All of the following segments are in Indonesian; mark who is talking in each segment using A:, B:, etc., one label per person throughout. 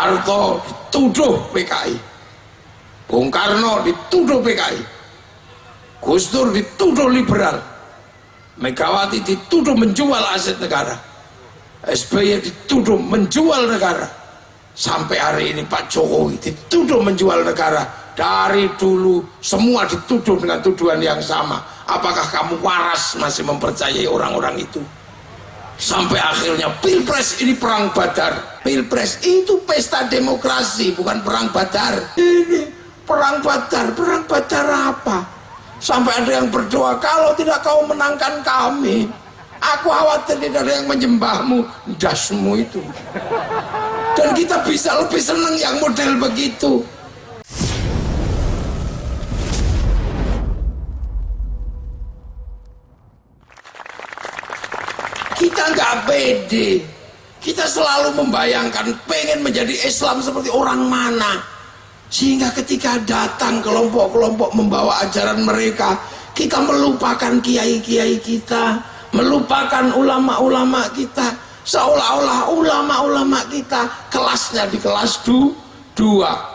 A: Harto dituduh PKI, Bung Karno dituduh PKI, Gus Dur dituduh liberal, Megawati dituduh menjual aset negara, SBY dituduh menjual negara, sampai hari ini Pak Jokowi dituduh menjual negara. Dari dulu semua dituduh dengan tuduhan yang sama. Apakah kamu waras masih mempercayai orang-orang itu? Sampai akhirnya Pilpres ini perang badar. Pilpres itu pesta demokrasi, bukan perang badar. Ini perang badar. Perang badar apa? Sampai ada yang berdoa, kalau tidak kau menangkan kami, aku khawatir tidak ada yang menyembahmu. Dasmu itu. Dan kita bisa lebih senang yang model begitu. Kita nggak pede, kita selalu membayangkan pengen menjadi Islam seperti orang mana, sehingga ketika datang kelompok-kelompok membawa ajaran mereka, kita melupakan kiai-kiai kita, melupakan ulama-ulama kita, seolah-olah ulama-ulama kita kelasnya di kelas 2,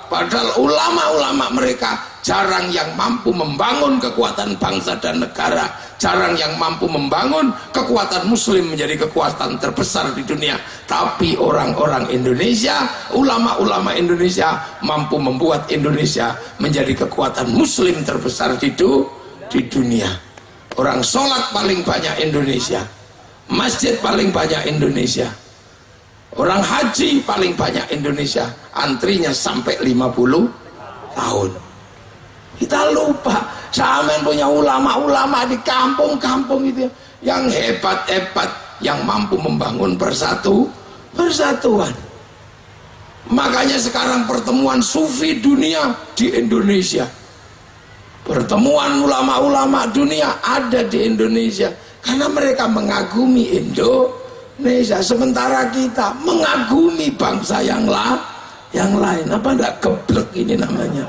A: padahal ulama-ulama mereka jarang yang mampu membangun kekuatan bangsa dan negara, jarang yang mampu membangun kekuatan muslim menjadi kekuatan terbesar di dunia. Tapi orang-orang Indonesia, ulama-ulama Indonesia mampu membuat Indonesia menjadi kekuatan muslim terbesar di dunia. Orang sholat paling banyak Indonesia, masjid paling banyak Indonesia, orang haji paling banyak Indonesia, antrinya sampai 50 tahun. Kita lupa, Samen punya ulama-ulama di kampung-kampung itu yang hebat-hebat, yang mampu membangun persatuan. Makanya sekarang pertemuan sufi dunia di Indonesia, pertemuan ulama-ulama dunia ada di Indonesia, karena mereka mengagumi Indonesia, sementara kita mengagumi bangsa yang lain. Apa enggak geblek ini namanya?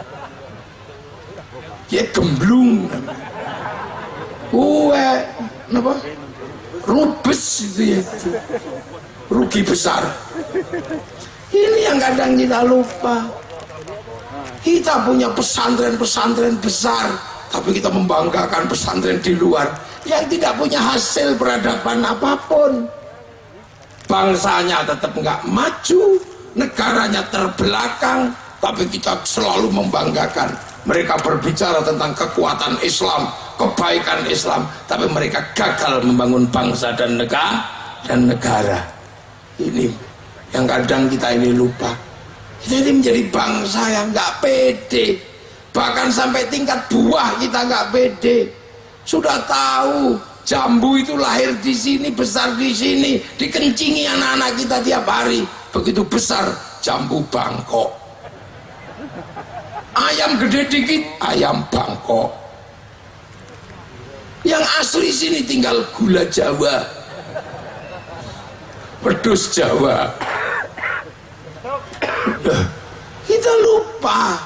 A: Ya gemblung namanya. Kenapa? Rubes itu ya. Rugi besar. Ini yang kadang kita lupa. Kita punya pesantren-pesantren besar, tapi kita membanggakan pesantren di luar yang tidak punya hasil peradaban apapun. Bangsanya tetap nggak maju, negaranya terbelakang, tapi kita selalu membanggakan. Mereka berbicara tentang kekuatan Islam, kebaikan Islam, tapi mereka gagal membangun bangsa dan negara. Ini yang kadang kita ini lupa. Kita ini menjadi bangsa yang nggak pede, bahkan sampai tingkat buah kita nggak pede. Sudah tahu jambu itu lahir di sini, besar di sini, dikencingi anak-anak kita tiap hari. Begitu besar jambu Bangkok. Ayam gede dikit, ayam Bangkok. Yang asli sini tinggal gula Jawa, pedus Jawa. Kita lupa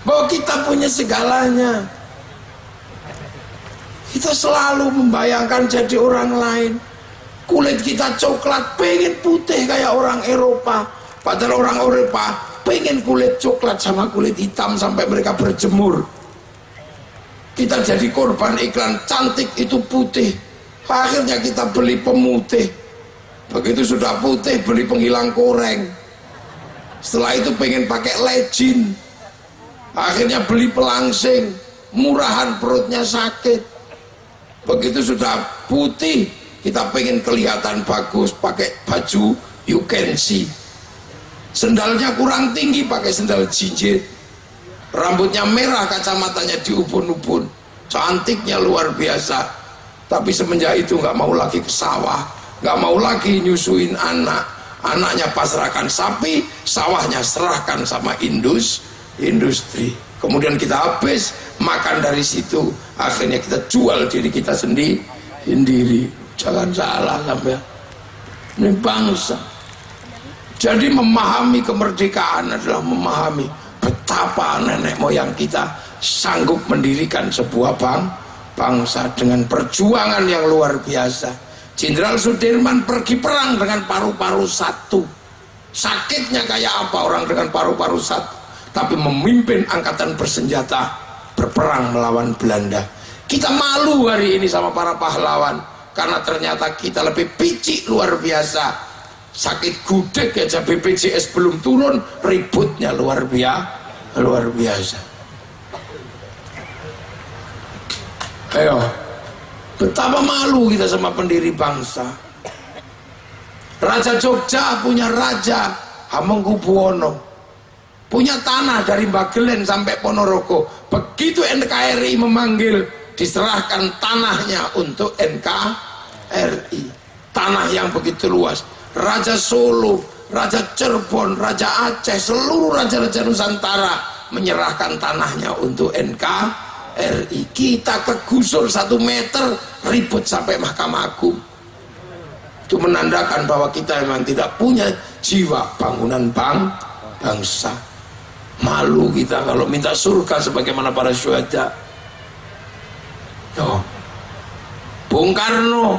A: bahwa kita punya segalanya. Kita selalu membayangkan jadi orang lain. Kulit kita coklat, pengen putih kayak orang Eropa. Padahal orang Eropa pengen kulit coklat sama kulit hitam sampai mereka berjemur. Kita jadi korban iklan cantik itu putih, akhirnya kita beli pemutih. Begitu sudah putih beli penghilang koreng. Setelah itu pengen pakai legin, akhirnya beli pelangsing, murahan perutnya sakit. Begitu sudah putih kita pengen kelihatan bagus, pakai baju you can see. Sendalnya kurang tinggi pakai sendal jinjit, rambutnya merah, kacamatanya diubun-ubun, cantiknya luar biasa. Tapi semenjak itu nggak mau lagi ke sawah, nggak mau lagi nyusuin anak, anaknya pasrahkan sapi, sawahnya serahkan sama industri. Kemudian kita habis makan dari situ, akhirnya kita jual diri kita sendiri. Jangan salah sampai ini bangsa. Jadi memahami kemerdekaan adalah memahami betapa nenek moyang kita sanggup mendirikan sebuah bangsa dengan perjuangan yang luar biasa. Jenderal Sudirman pergi perang dengan paru-paru satu, Sakitnya kayak apa orang dengan paru-paru satu, tapi memimpin angkatan bersenjata berperang melawan Belanda. Kita malu hari ini sama para pahlawan, karena ternyata kita lebih picik luar biasa. Sakit gudeg aja BPJS belum turun, ributnya luar biasa. Ayo, betapa malu kita sama pendiri bangsa. Raja Jogja punya Raja Hamengkubuwono, punya tanah dari Bagelen sampai Ponorogo. Begitu NKRI memanggil, diserahkan tanahnya untuk NKRI. Tanah yang begitu luas. Raja Solo, Raja Cirebon, Raja Aceh, seluruh raja-raja Nusantara menyerahkan tanahnya untuk NKRI. Kita kegusur 1 meter, ribut sampai Mahkamah Agung. Itu menandakan bahwa kita memang tidak punya jiwa bangunan bangsa. Malu kita kalau minta surga sebagaimana para syuhada. Bung Karno,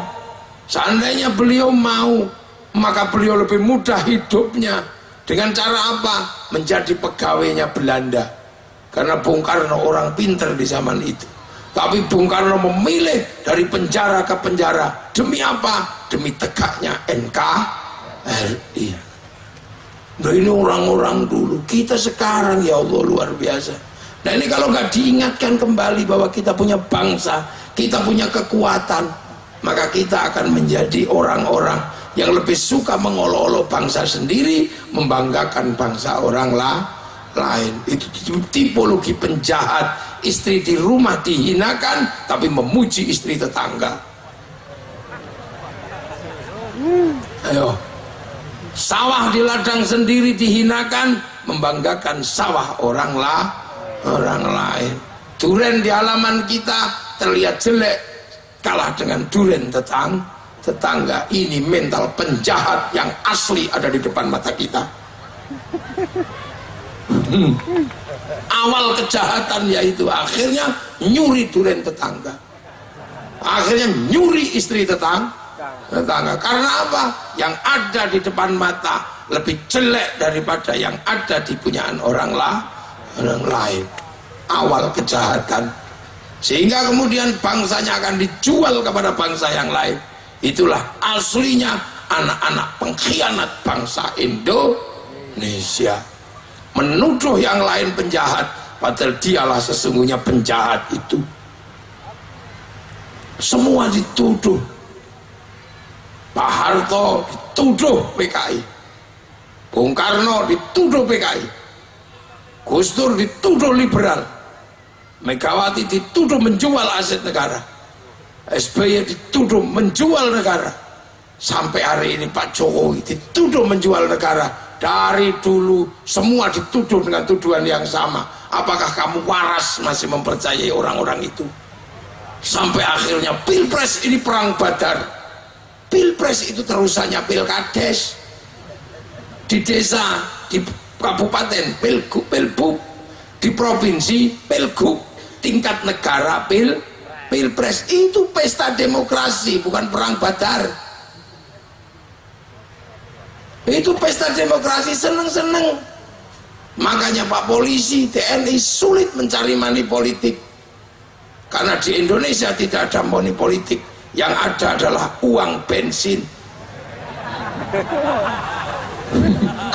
A: seandainya beliau mau, maka beliau lebih mudah hidupnya. Dengan cara apa? Menjadi pegawainya Belanda. Karena Bung Karno orang pinter di zaman itu. Tapi Bung Karno memilih dari penjara ke penjara. Demi apa? Demi tegaknya NKRI. Nah, ini orang-orang dulu. Kita sekarang ya Allah luar biasa. Nah, ini kalau nggak diingatkan kembali bahwa kita punya bangsa, kita punya kekuatan, maka kita akan menjadi orang-orang yang lebih suka mengolok-olok bangsa sendiri, membanggakan bangsa orang lain. Itu tipologi penjahat. Istri di rumah dihinakan, tapi memuji istri tetangga. Ayo, sawah di ladang sendiri dihinakan, membanggakan sawah orang lain. Duren di halaman kita terlihat jelek, kalah dengan duren tetangga. Ini mental penjahat yang asli ada di depan mata kita. Awal kejahatan yaitu akhirnya nyuri duren tetangga, akhirnya nyuri istri tetangga. Karena apa? Yang ada di depan mata lebih jelek daripada yang ada di punyaan orang lain. Awal kejahatan, sehingga kemudian bangsanya akan dijual kepada bangsa yang lain. Itulah aslinya anak-anak pengkhianat bangsa Indonesia. Menuduh yang lain penjahat, padahal dialah sesungguhnya penjahat itu. Semua dituduh. Pak Harto dituduh PKI, Bung Karno dituduh PKI, Gus Dur dituduh liberal, Megawati dituduh menjual aset negara, SBY dituduh menjual negara, sampai hari ini Pak Jokowi dituduh menjual negara. Dari dulu semua dituduh dengan tuduhan yang sama. Apakah kamu waras masih mempercayai orang-orang itu? Sampai akhirnya Pilpres ini perang badar. Pilpres itu terusannya Pilkades. Di desa, di kabupaten Pilbub, di provinsi Pilgub, tingkat negara Pilpres. Itu pesta demokrasi, bukan perang badar. Itu pesta demokrasi, seneng-seneng. Makanya Pak Polisi, TNI sulit mencari money politik, karena di Indonesia tidak ada money politik. Yang ada adalah uang bensin.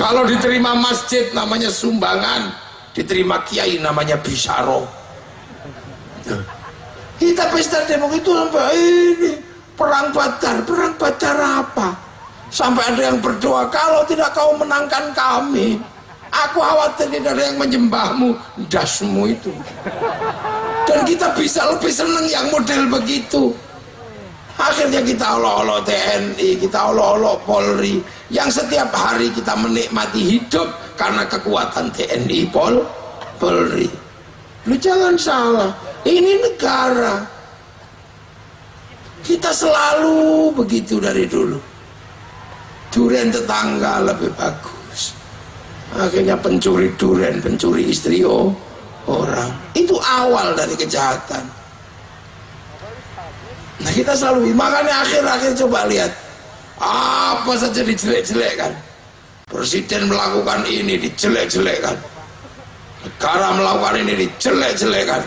A: Kalau diterima masjid namanya sumbangan, diterima kiai namanya bisyaro. Kita pesta demokrasi itu sampai ini perang badar apa? Sampai ada yang berdoa, kalau tidak kau menangkan kami, aku khawatir tidak ada yang menyembahmu, dasmu itu. Dan kita bisa lebih senang yang model begitu. Akhirnya kita olok-olok TNI, kita olok-olok Polri, yang setiap hari kita menikmati hidup karena kekuatan TNI Polri. Lu jangan salah, ini negara. Kita selalu begitu dari dulu. Duren tetangga lebih bagus. Akhirnya pencuri duren, pencuri istri orang. Itu awal dari kejahatan. Nah, kita selalu, makanya akhir-akhir coba lihat apa saja dijelek-jelekkan. Presiden melakukan ini dijelek-jelekan, negara melakukan ini dijelek-jelekan.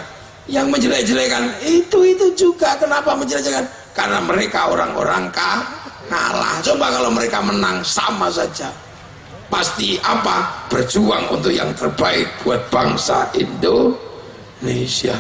A: Yang menjelek-jelekan itu juga. Kenapa menjelek-jelekan? Karena mereka orang-orang kalah. Coba kalau mereka menang, sama saja. Pasti apa? Berjuang untuk yang terbaik buat bangsa Indonesia.